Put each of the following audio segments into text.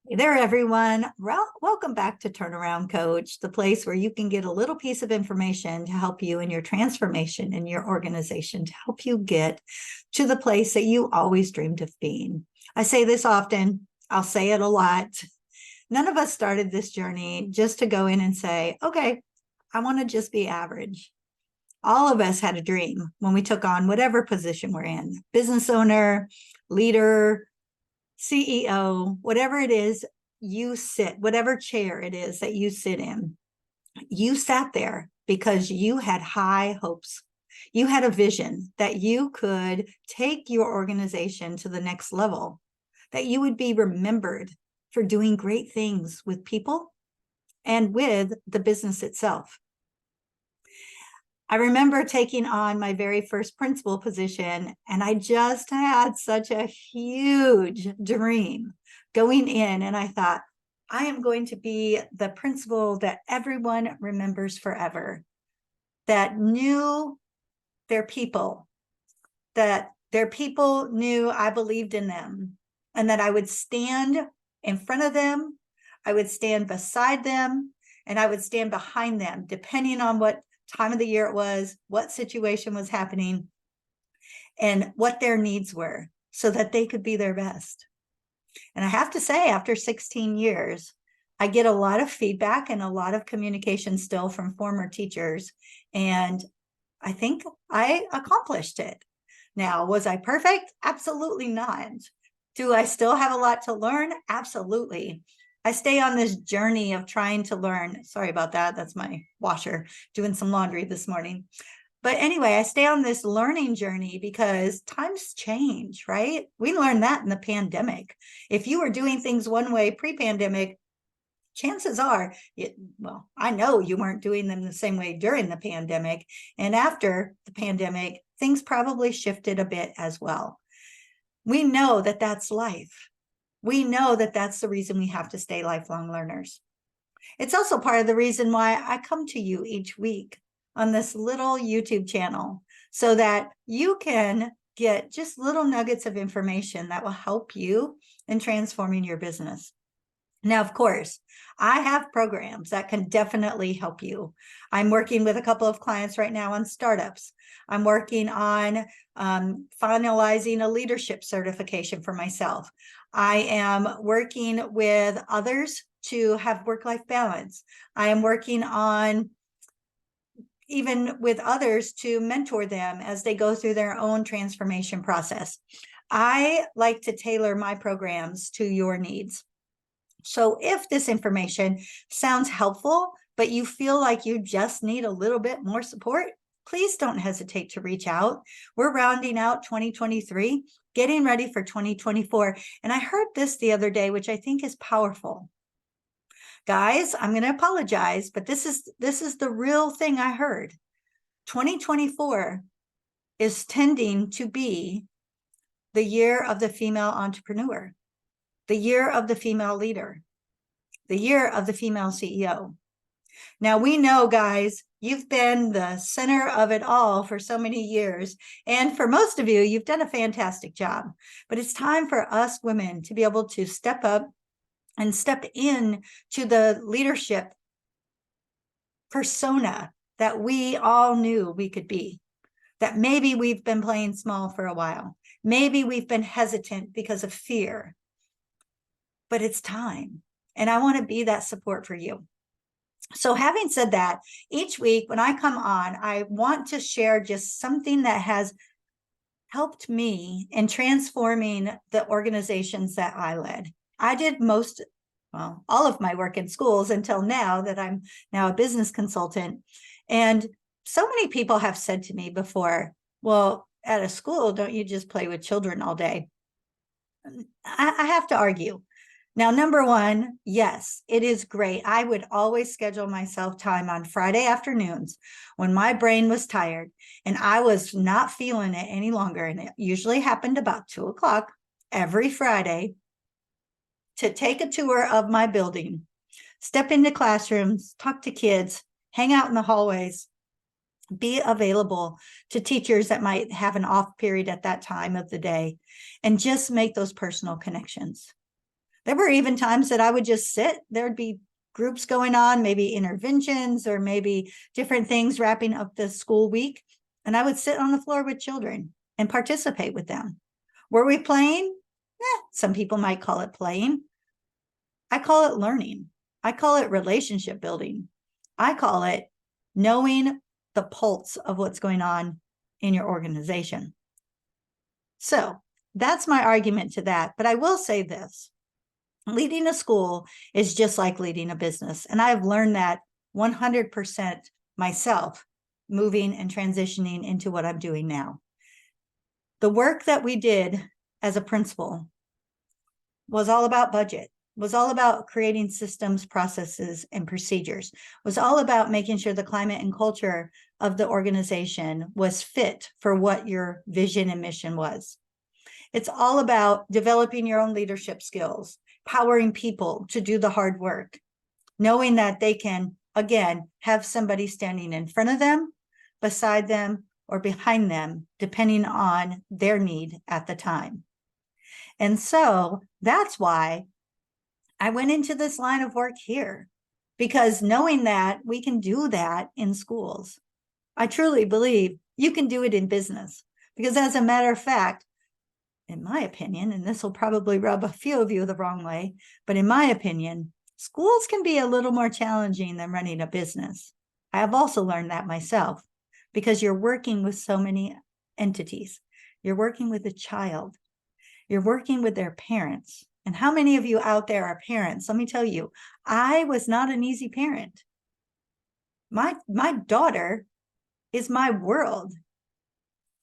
Hey there, everyone. Welcome back to Turnaround Coach, the place where you can get a little piece of information to help you in your transformation in your organization, to help you get to the place that you always dreamed of being. I say this often, I'll say it a lot. None of us started this journey just to go in and say, okay, I want to just be average. All of us had a dream when we took on whatever position we're in, business owner, leader, CEO, whatever it is you sit, whatever chair it is that you sit in, you sat there because you had high hopes. You had a vision that you could take your organization to the next level, that you would be remembered for doing great things with people and with the business itself. I remember taking on my very first principal position, and I just had such a huge dream going in. And I thought, I am going to be the principal that everyone remembers forever, that knew their people, that their people knew I believed in them, and that I would stand in front of them, I would stand beside them, and I would stand behind them, depending on what time of the year it was, what situation was happening, and what their needs were, so that they could be their best. And I have to say, after 16 years, I get a lot of feedback and a lot of communication still from former teachers. And I think I accomplished it. Now, was I perfect? Absolutely not. Do I still have a lot to learn? Absolutely. I stay on this journey of trying to learn. Sorry about that. That's my washer doing some laundry this morning. But anyway, I stay on this learning journey because times change, right? We learned that in the pandemic. If you were doing things one way pre-pandemic, chances are, I know you weren't doing them the same way during the pandemic. And after the pandemic, things probably shifted a bit as well. We know that that's life. We know that that's the reason we have to stay lifelong learners. It's also part of the reason why I come to you each week on this little YouTube channel, so that you can get just little nuggets of information that will help you in transforming your business. Now, of course, I have programs that can definitely help you. I'm working with a couple of clients right now on startups. I'm working on finalizing a leadership certification for myself. I am working with others to have work-life balance. I am working on, even with others, to mentor them as they go through their own transformation process. I like to tailor my programs to your needs. So if this information sounds helpful, but you feel like you just need a little bit more support, please don't hesitate to reach out. We're rounding out 2023, getting ready for 2024. And I heard this the other day, which I think is powerful. Guys, I'm going to apologize, but this is the real thing I heard. 2024 is tending to be the year of the female entrepreneur, the year of the female leader, the year of the female CEO. Now, we know, guys, you've been the center of it all for so many years. And for most of you, you've done a fantastic job. But it's time for us women to be able to step up and step in to the leadership persona that we all knew we could be. That maybe we've been playing small for a while. Maybe we've been hesitant because of fear. But it's time. And I want to be that support for you. So having said that, each week when I come on, I want to share just something that has helped me in transforming the organizations that I led. I did all of my work in schools until now that I'm now a business consultant. And so many people have said to me before, well, at a school, don't you just play with children all day? I have to argue. Now, number one, yes, it is great. I would always schedule myself time on Friday afternoons when my brain was tired and I was not feeling it any longer. And it usually happened about 2 o'clock every Friday, to take a tour of my building, step into classrooms, talk to kids, hang out in the hallways, be available to teachers that might have an off period at that time of the day, and just make those personal connections. There were even times that I would just sit, there'd be groups going on, maybe interventions or maybe different things wrapping up the school week. And I would sit on the floor with children and participate with them. Were we playing? Some people might call it playing. I call it learning. I call it relationship building. I call it knowing the pulse of what's going on in your organization. So that's my argument to that. But I will say this. Leading a school is just like leading a business. And I've learned that 100% myself, moving and transitioning into what I'm doing now. The work that we did as a principal was all about budget, was all about creating systems, processes, and procedures, was all about making sure the climate and culture of the organization was fit for what your vision and mission was. It's all about developing your own leadership skills, empowering people to do the hard work, knowing that they can, again, have somebody standing in front of them, beside them, or behind them, depending on their need at the time. And so that's why I went into this line of work here, because knowing that we can do that in schools, I truly believe you can do it in business. Because as a matter of fact, in my opinion, and this will probably rub a few of you the wrong way, but in my opinion, schools can be a little more challenging than running a business. I have also learned that myself, because you're working with so many entities. You're working with a child. You're working with their parents. And how many of you out there are parents? Let me tell you, I was not an easy parent. My daughter is my world,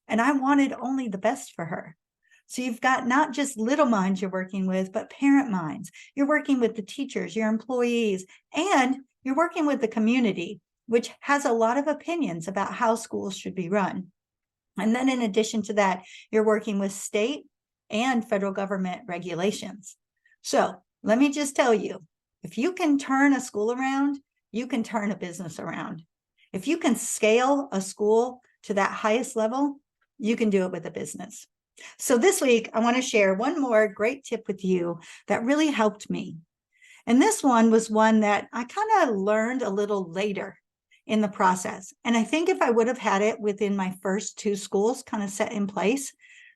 and I wanted only the best for her. So you've got not just little minds you're working with, but parent minds. You're working with the teachers, your employees, and you're working with the community, which has a lot of opinions about how schools should be run. And then in addition to that, you're working with state and federal government regulations. So let me just tell you, if you can turn a school around, you can turn a business around. If you can scale a school to that highest level, you can do it with a business. So this week, I want to share one more great tip with you that really helped me. And this one was one that I kind of learned a little later in the process. And I think if I would have had it within my first 2 schools kind of set in place,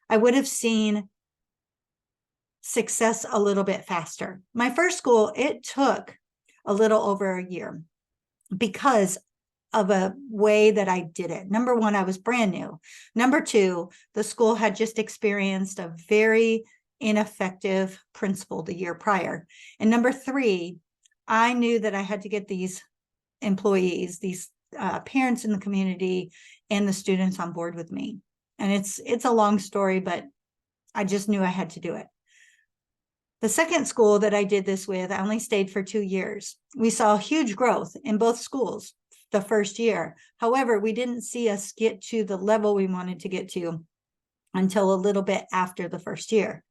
I would have seen success a little bit faster. My first school, it took a little over a year because of a way that I did it. Number one, I was brand new. Number two, the school had just experienced a very ineffective principal the year prior. And number three, I knew that I had to get these employees, these parents in the community and the students on board with me. And it's a long story, but I just knew I had to do it. The second school that I did this with, I only stayed for 2 years. We saw huge growth in both schools the first year. However, we didn't see us get to the level we wanted to get to until a little bit after the first year.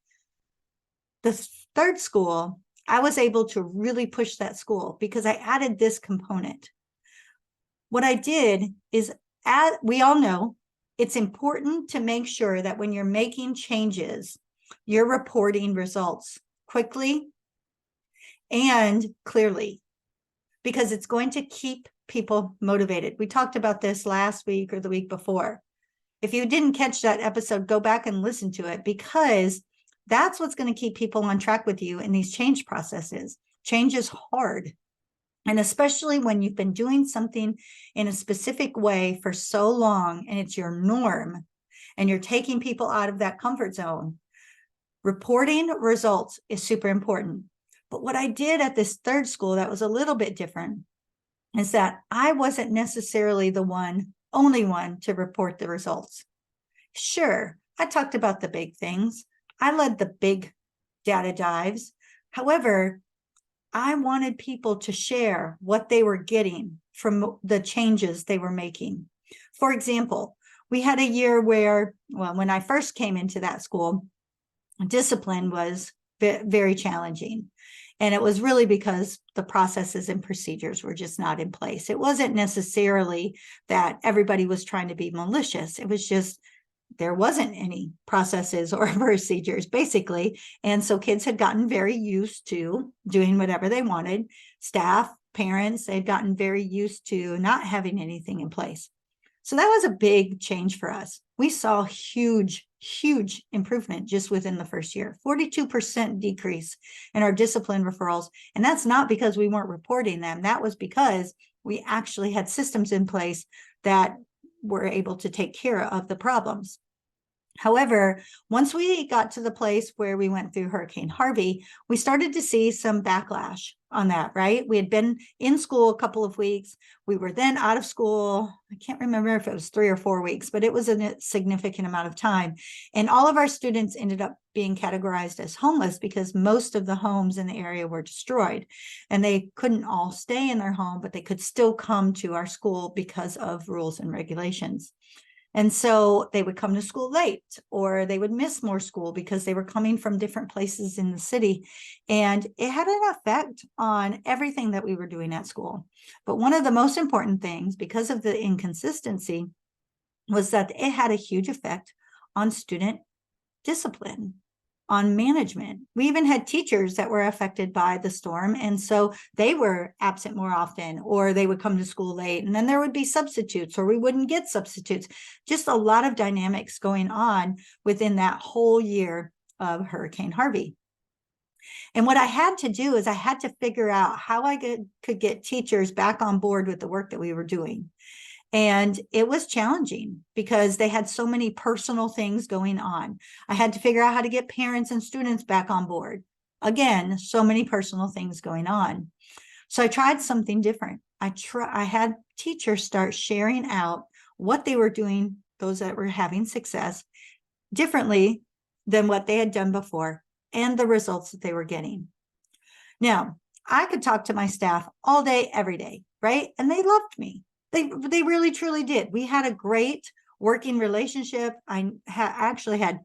The third school, I was able to really push that school because I added this component. What I did is, we all know, it's important to make sure that when you're making changes, you're reporting results quickly and clearly, because it's going to keep people motivated. We talked about this last week or the week before. If you didn't catch that episode, go back and listen to it, because that's what's going to keep people on track with you in these change processes. Change is hard. And especially when you've been doing something in a specific way for so long and it's your norm and you're taking people out of that comfort zone, reporting results is super important. But what I did at this third school that was a little bit different is that I wasn't necessarily the only one to report the results. Sure, I talked about the big things. I led the big data dives. However, I wanted people to share what they were getting from the changes they were making. For example, we had a year where, well, when I first came into that school, discipline was very challenging. And it was really because the processes and procedures were just not in place. It wasn't necessarily that everybody was trying to be malicious. It was just there wasn't any processes or procedures, basically. And so kids had gotten very used to doing whatever they wanted. Staff, parents, they'd gotten very used to not having anything in place. So that was a big change for us. We saw huge improvement just within the first year, 42% decrease in our discipline referrals. And that's not because we weren't reporting them. That was because we actually had systems in place that were able to take care of the problems. However, once we got to the place where we went through Hurricane Harvey, we started to see some backlash on that, right? We had been in school a couple of weeks. We were then out of school. I can't remember if it was 3 or 4 weeks, but it was a significant amount of time. And all of our students ended up being categorized as homeless because most of the homes in the area were destroyed. And they couldn't all stay in their home, but they could still come to our school because of rules and regulations. And so they would come to school late, or they would miss more school because they were coming from different places in the city. And it had an effect on everything that we were doing at school. But one of the most important things, because of the inconsistency, was that it had a huge effect on student discipline, on management. We even had teachers that were affected by the storm. And so they were absent more often, or they would come to school late, and then there would be substitutes, or we wouldn't get substitutes. Just a lot of dynamics going on within that whole year of Hurricane Harvey. And what I had to do is I had to figure out how I could get teachers back on board with the work that we were doing. And it was challenging because they had so many personal things going on. I had to figure out how to get parents and students back on board. Again, so many personal things going on. So I tried something different. I had teachers start sharing out what they were doing, those that were having success, differently than what they had done before, and the results that they were getting. Now, I could talk to my staff all day, every day, right? And they loved me. They really, truly did. We had a great working relationship. I actually had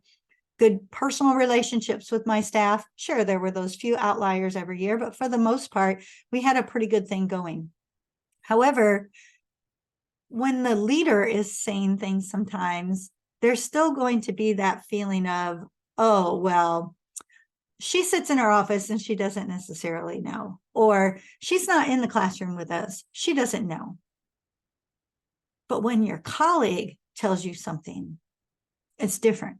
good personal relationships with my staff. Sure, there were those few outliers every year, but for the most part, we had a pretty good thing going. However, when the leader is saying things sometimes, there's still going to be that feeling of, oh, well, she sits in her office and she doesn't necessarily know, or she's not in the classroom with us, she doesn't know. But when your colleague tells you something, it's different.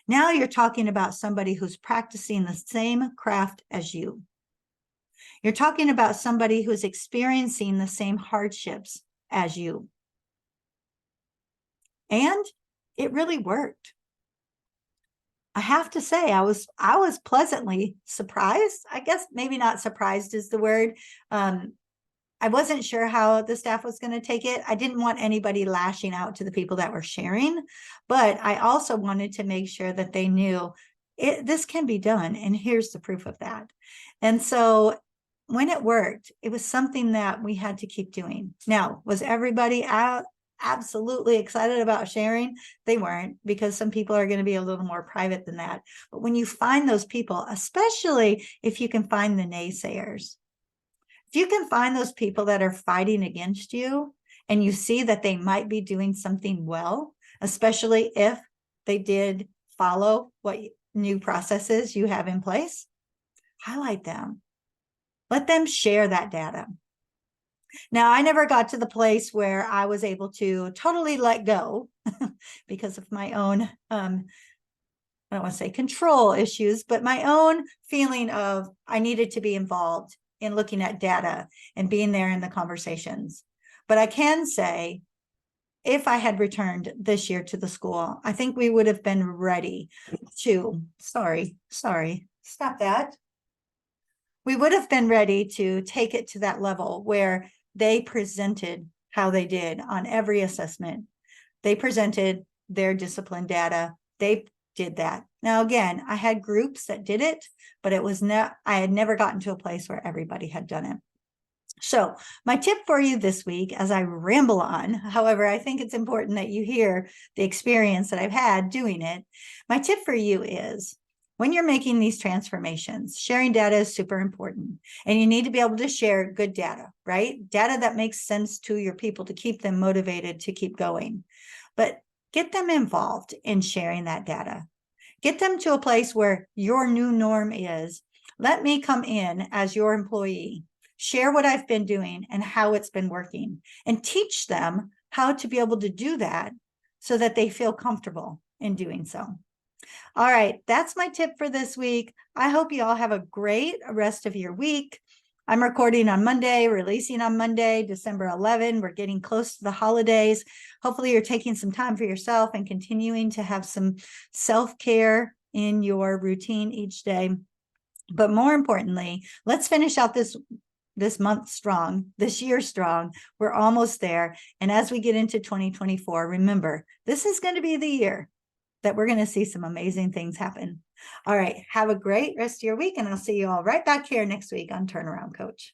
Now you're talking about somebody who's practicing the same craft as you. You're talking about somebody who's experiencing the same hardships as you. And it really worked. I have to say, I was pleasantly surprised. I guess maybe not surprised is the word. I wasn't sure how the staff was going to take it. I didn't want anybody lashing out to the people that were sharing, but I also wanted to make sure that they knew this can be done. And here's the proof of that. And so when it worked, it was something that we had to keep doing. Now, was everybody out absolutely excited about sharing? They weren't, because some people are going to be a little more private than that. But when you find those people, especially if you can find the naysayers, if you can find those people that are fighting against you and you see that they might be doing something well, especially if they did follow what new processes you have in place, highlight them. Let them share that data. Now, I never got to the place where I was able to totally let go because of my own, I don't want to say control issues, but my own feeling of I needed to be involved in looking at data and being there in the conversations. But I can say, if I had returned this year to the school, I think we would have been ready to, sorry, stop that. We would have been ready to take it to that level where they presented how they did on every assessment. They presented their discipline data. They did that. Now, again, I had groups that did it, but it was I had never gotten to a place where everybody had done it. So my tip for you this week, as I ramble on, however, I think it's important that you hear the experience that I've had doing it. My tip for you is, when you're making these transformations, sharing data is super important, and you need to be able to share good data, right? Data that makes sense to your people to keep them motivated to keep going. But Get them involved in sharing that data. Get them to a place where your new norm is, let me come in as your employee, share what I've been doing and how it's been working, and teach them how to be able to do that so that they feel comfortable in doing so. All right, that's my tip for this week. I hope you all have a great rest of your week. I'm recording on Monday, releasing on Monday, December 11. We're getting close to the holidays. Hopefully you're taking some time for yourself and continuing to have some self-care in your routine each day. But more importantly, let's finish out this month strong, this year strong. We're almost there. And as we get into 2024, remember, this is going to be the year that we're going to see some amazing things happen. All right. Have a great rest of your week. And I'll see you all right back here next week on Turnaround Coach.